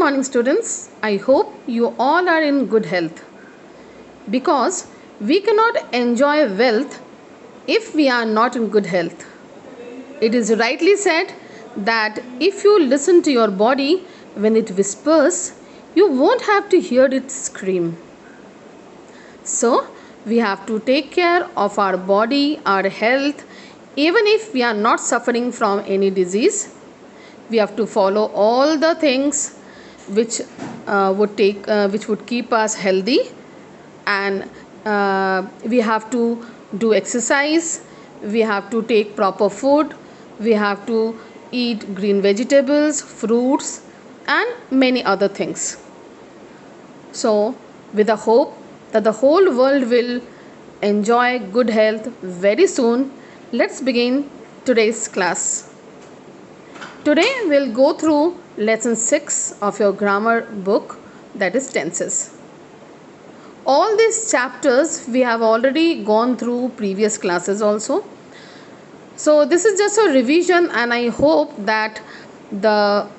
morning, students. I hope you all are in good health because we cannot enjoy wealth if we are not in good health. It is rightly said that if you listen to your body when it whispers, you won't have to hear it scream. So, we have to take care of our body, our health, even if we are not suffering from any disease. We have to follow all the things which which would keep us healthy, and we have to do exercise, we have to take proper food, we have to eat green vegetables, fruits, and many other things. So, with the hope that the whole world will enjoy good health very soon, let's begin today's class. Today we'll go through lesson 6 of your grammar book, that is tenses. All these chapters we have already gone through previous classes also. So this is just a revision, and I hope that the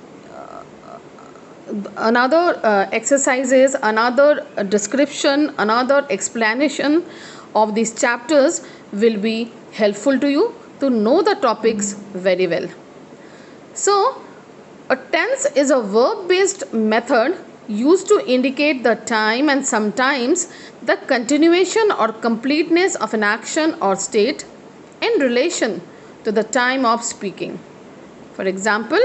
another exercises, another description, another explanation of these chapters will be helpful to you to know the topics very well. So, a tense is a verb-based method used to indicate the time and sometimes the continuation or completeness of an action or state in relation to the time of speaking. For example,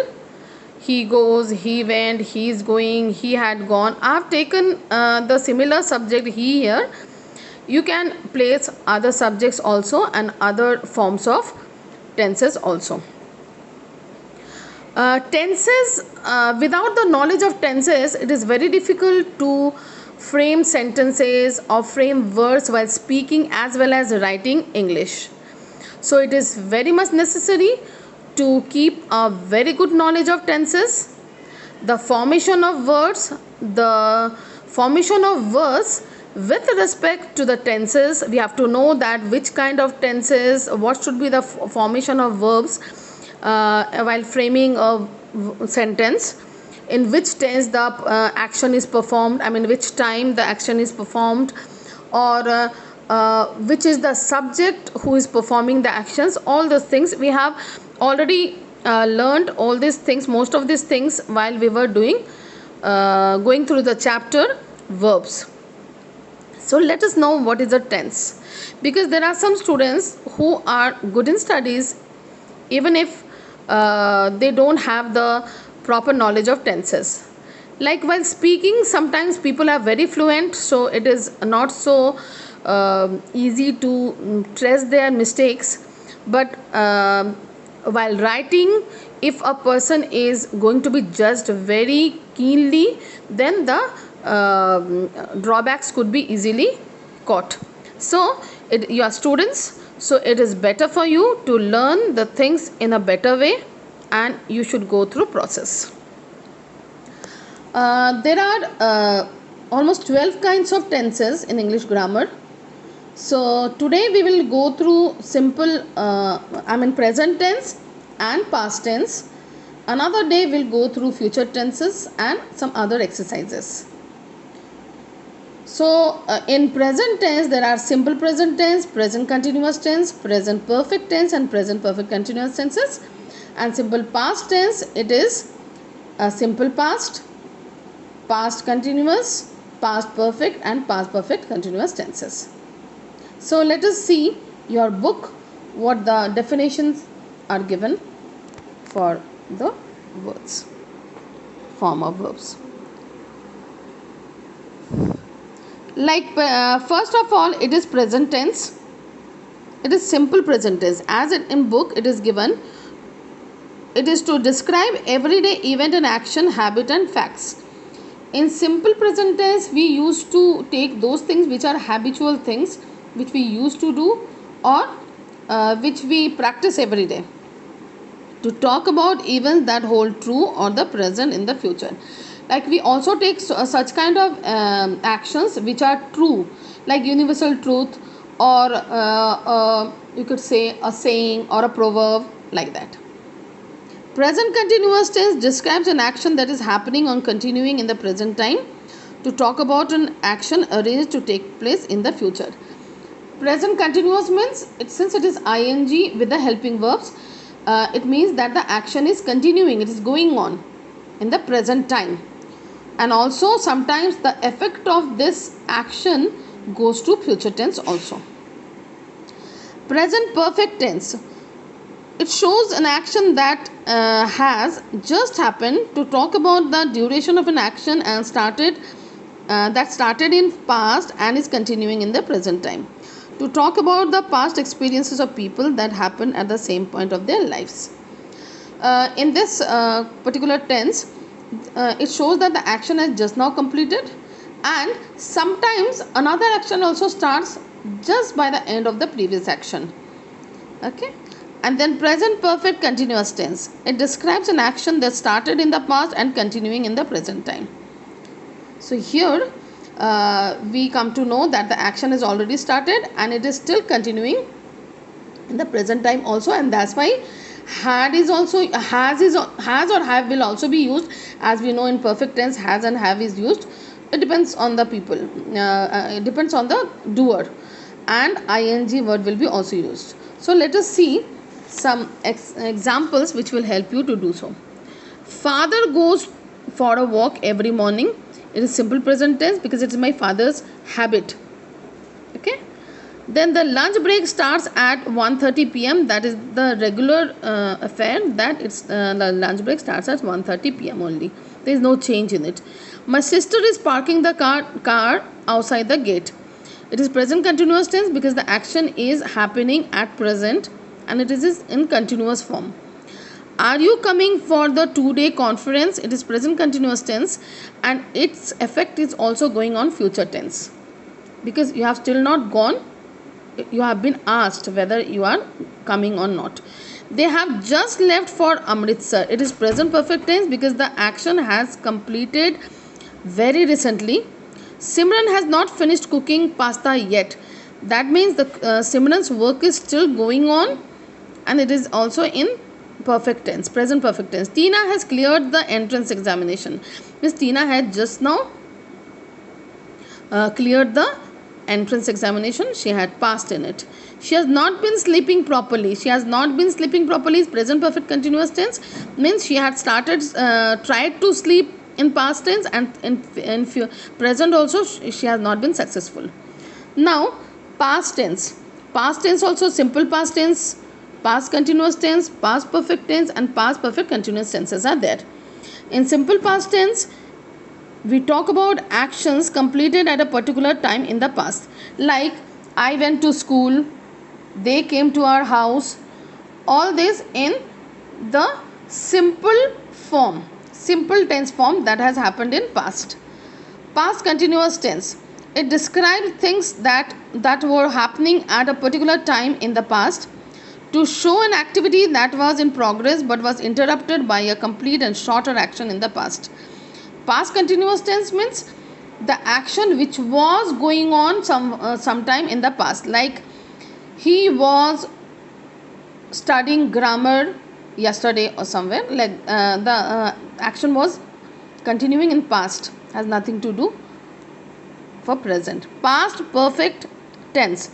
he goes, he went, he is going, he had gone. I have taken the similar subject he here. You can place other subjects also and other forms of tenses also. Tenses, without the knowledge of tenses, it is very difficult to frame sentences or frame words while speaking as well as writing English. So it is very much necessary to keep a very good knowledge of tenses, the formation of words, the formation of words with respect to the tenses. We have to know that which kind of tenses, what should be the formation of verbs while framing a sentence, in which tense the action is performed, which time the action is performed, or which is the subject who is performing the actions. All those things we have already learned, all these things, most of these things, while we were going through the chapter verbs. So let us know what is a tense, because there are some students who are good in studies even if they don't have the proper knowledge of tenses. Like while speaking, sometimes people are very fluent, so it is not so easy to trace their mistakes. But while writing, if a person is going to be judged very keenly, then the drawbacks could be easily caught. So you are students, so it is better for you to learn the things in a better way, and you should go through process. There are almost 12 kinds of tenses in English grammar. So today we will go through simple present tense and past tense. Another day we'll go through future tenses and some other exercises. So in present tense there are simple present tense, present continuous tense, present perfect tense and present perfect continuous tenses. And simple past tense, it is a simple past, past continuous, past perfect and past perfect continuous tenses. So let us see your book what the definitions are given for the words, form of verbs. Like first of all, it is present tense. It is simple present tense. As in book it is given, it is to describe everyday event and action, habit and facts. In simple present tense, we used to take those things which are habitual things which we used to do or which we practice every day, to talk about events that hold true or the present in the future. Like we also take such kind of actions which are true, like universal truth, or you could say a saying or a proverb, like that. Present continuous tense describes an action that is happening or continuing in the present time to talk about an action arranged to take place in the future. Present continuous means, since it is ing with the helping verbs, it means that the action is continuing, it is going on in the present time. And also sometimes the effect of this action goes to future tense also. Present perfect tense, it shows an action that has just happened to talk about the duration of an action and started in past and is continuing in the present time, to talk about the past experiences of people that happened at the same point of their lives. In this particular tense, it shows that the action has just now completed, and sometimes another action also starts just by the end of the previous action. Okay. And then present perfect continuous tense, it describes an action that started in the past and continuing in the present time. So here we come to know that the action has already started and it is still continuing in the present time also, and that's why has or have will also be used. As we know, in perfect tense, has and have is used. It depends on the people, it depends on the doer, and ing word will be also used. So let us see some examples which will help you to do so. Father goes for a walk every morning. It is simple present tense because it is my father's habit. Okay. Then the lunch break starts at 1:30 p.m. That is the regular affair, that it's the lunch break starts at 1:30 p.m. only. There is no change in it. My sister is parking the car outside the gate. It is present continuous tense because the action is happening at present and it is in continuous form. Are you coming for the 2-day conference? It is present continuous tense and its effect is also going on future tense because you have still not gone. You have been asked whether you are coming or not. They have just left for Amritsar. It is present perfect tense because the action has completed very recently. Simran has not finished cooking pasta yet. That means the Simran's work is still going on and it is also in perfect tense, present perfect tense. Tina has cleared the entrance examination. Miss Tina had just now cleared the entrance examination. She had passed in it. She has not been sleeping properly. She has not been sleeping properly is present perfect continuous tense, means she had tried to sleep in past tense, and in present also she has not been successful. Now past tense also simple past tense, past continuous tense, past perfect tense and past perfect continuous tenses are there. In simple past tense, we talk about actions completed at a particular time in the past, like I went to school, they came to our house. All this in the simple tense form that has happened in past. Past continuous tense, it describes things that were happening at a particular time in the past to show an activity that was in progress but was interrupted by a complete and shorter action in the past. Past continuous tense means the action which was going on sometime in the past, like he was studying grammar yesterday or somewhere, like the action was continuing in past, has nothing to do for present. Past perfect tense,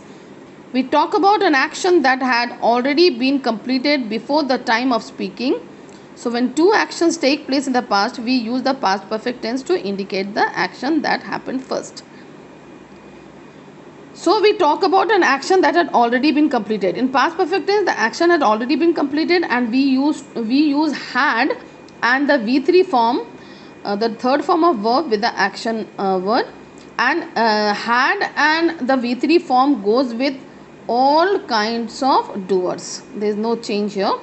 we talk about an action that had already been completed before the time of speaking. So when two actions take place in the past, we use the past perfect tense to indicate the action that happened first. So we talk about an action that had already been completed. In past perfect tense, the action had already been completed and we use had and the V3 form, the third form of verb with the action word, and had and the V3 form goes with all kinds of doers. There is no change here.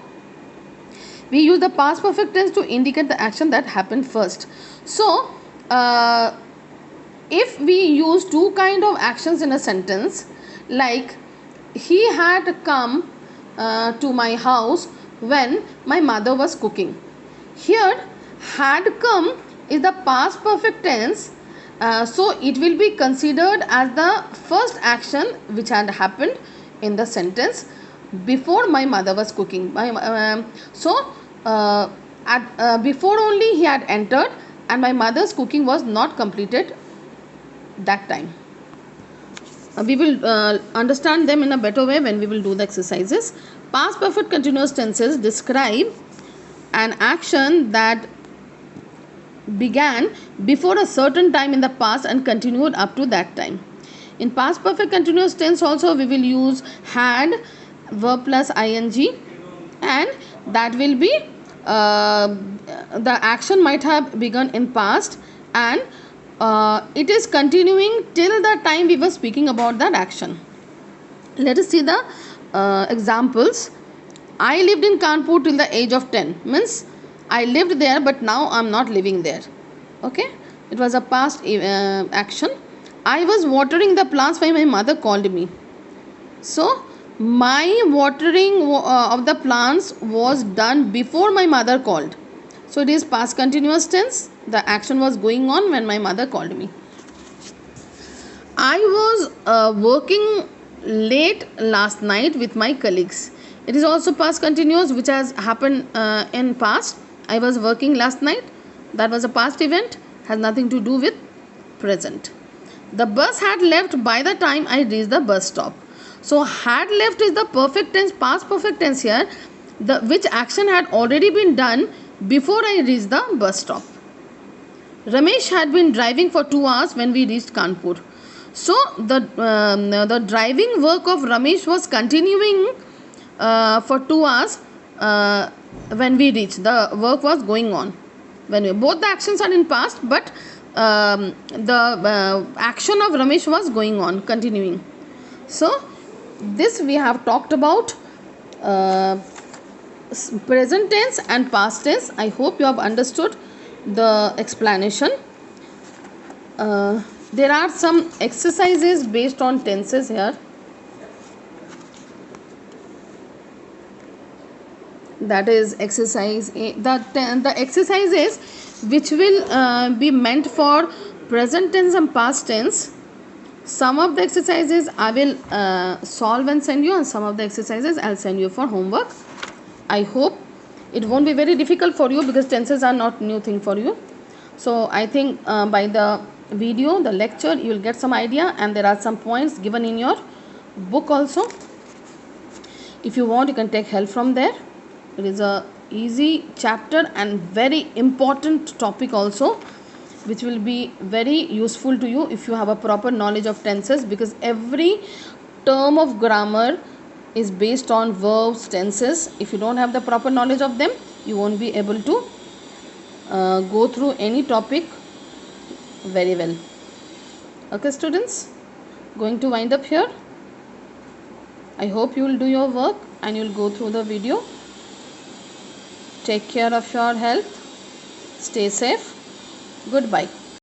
We use the past perfect tense to indicate the action that happened first. So if we use two kind of actions in a sentence, like he had come to my house when my mother was cooking. Here had come is the past perfect tense, so it will be considered as the first action which had happened in the sentence before my mother was cooking. So uh, before only he had entered, and my mother's cooking was not completed that time. We will understand them in a better way when we will do the exercises. Past perfect continuous tenses describe an action that began before a certain time in the past and continued up to that time. In past perfect continuous tense also we will use had, verb plus ing, and that will be the action might have begun in past, and it is continuing till the time we were speaking about that action. Let us see the examples. I lived in Kanpur till the age of 10 means I lived there, but now I am not living there. Okay, it was a past action. I was watering the plants when my mother called me. So my watering of the plants was done before my mother called. So it is past continuous tense. The action was going on when my mother called me. I was working late last night with my colleagues. It is also past continuous, which has happened in past. I was working last night. That was a past event, has nothing to do with present. The bus had left by the time I reached the bus stop. So had left is the perfect tense, past perfect tense here, which action had already been done before I reached the bus stop. Ramesh had been driving for 2 hours when we reached Kanpur. So the driving work of Ramesh was continuing for 2 hours when we reached. The work was going on. Both the actions are in past, but the action of Ramesh was going on, continuing. So this we have talked about present tense and past tense. I hope you have understood the explanation. There are some exercises based on tenses here. That is exercise A. The exercises which will be meant for present tense and past tense. Some of the exercises I will solve and send you, and some of the exercises I'll send you for homework. I hope it won't be very difficult for you because tenses are not new thing for you. So I think by the video, the lecture, you will get some idea, and there are some points given in your book also. If you want, you can take help from there. It is a easy chapter and very important topic also, which will be very useful to you if you have a proper knowledge of tenses, because every term of grammar is based on verbs, tenses. If you don't have the proper knowledge of them, you won't be able to go through any topic very well. Okay students, going to wind up here. I hope you will do your work and you will go through the video. Take care of your health. Stay safe. Goodbye.